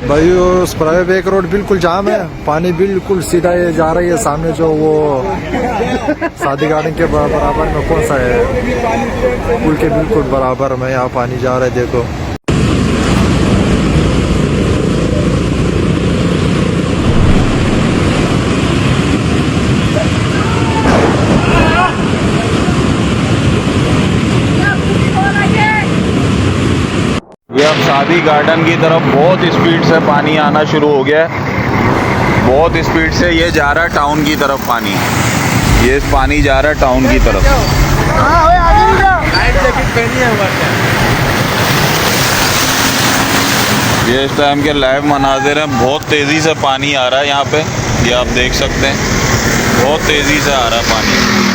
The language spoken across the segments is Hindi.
भाई उस प्राइवेट बैक रोड बिल्कुल जाम है, पानी बिल्कुल सीधा ये जा रही है सामने जो वो शादी गार्डन के बराबर में कौन सा है, पुल के बिल्कुल बराबर में यहाँ पानी जा रहा है देखो। ये अब शादी गार्डन की तरफ बहुत स्पीड से पानी आना शुरू हो गया है, बहुत स्पीड से ये जा रहा है टाउन की तरफ पानी, ये पानी जा रहा है टाउन की तरफ। ये इस टाइम के लाइव मनाजिर हैं, बहुत तेज़ी से पानी आ रहा है यहाँ पे, ये आप देख सकते हैं, बहुत तेज़ी से आ रहा है पानी।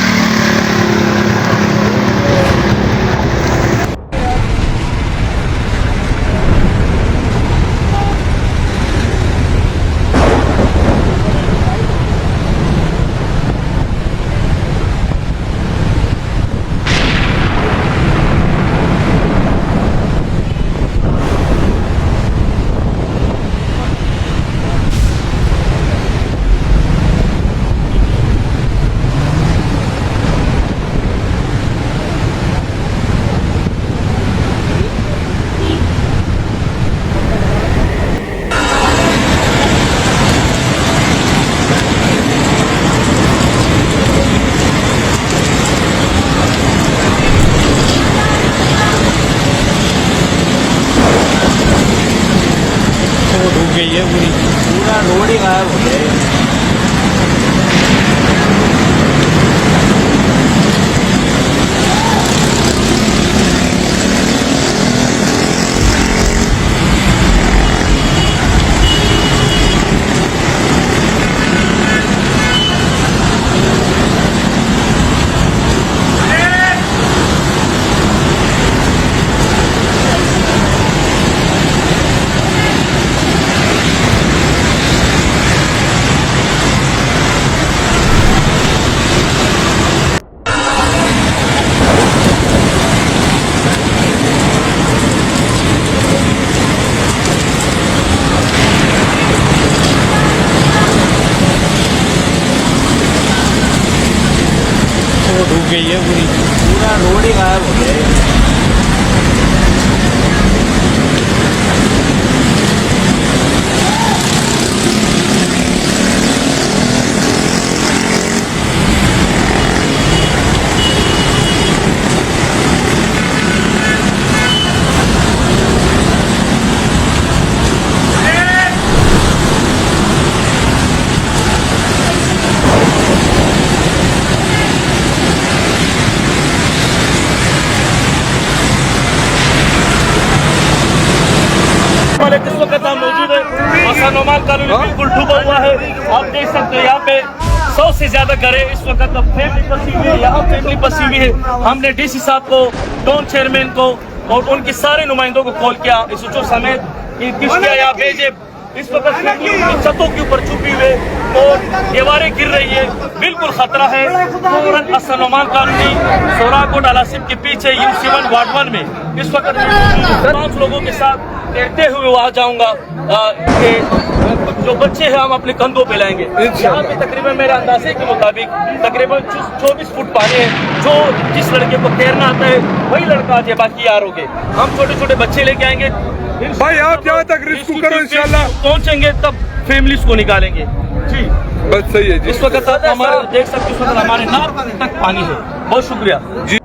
गई है पूरा रोड ही गायब हो गया है। डूब गई है पूरा रोड ही गायब हो गया है। जिस वक्त हम मौजूद है आसानोमान कॉलोनी बिल्कुल डूबा हुआ है। आप देख सकते हो यहाँ पे 100 से ज्यादा घरे इस वक्त फैमिली बसी हुई है, यहाँ फैमिली बसी हुई है। हमने डीसी साहब को, टाउन चेयरमैन को और उनके सारे नुमाइंदों को कॉल किया, एसओ समेत किया यहाँ भेजे। इस वक्त छतों के ऊपर छुपी हुए और दीवारें गिर रही है, बिल्कुल खतरा है। फौरन आसानोमान कॉलोनी सोराकोट अलासिम के पीछे U7 वार्ड 1 में इस वक्त 5 लोगों के साथ तैरते हुए वहाँ जाऊंगा। जो बच्चे हैं हम अपने कंधों पे लाएंगे। यहाँ पे तकरीबन मेरे अंदाजे के मुताबिक तकरीबन 24 फुट पानी है। जो जिस लड़के को तैरना आता है वही लड़का आ जाए, बाकी यार हो गए। हम छोटे छोटे बच्चे लेके आएंगे भाई, आप जहाँ तक रिस्क करो इंशाल्लाह पहुँचेंगे तब फैमिलीज को निकालेंगे जी। बस सही है जी। इस वक्त हमारे देख सकते हैं हमारे नाक तक पानी है। बहुत शुक्रिया जी।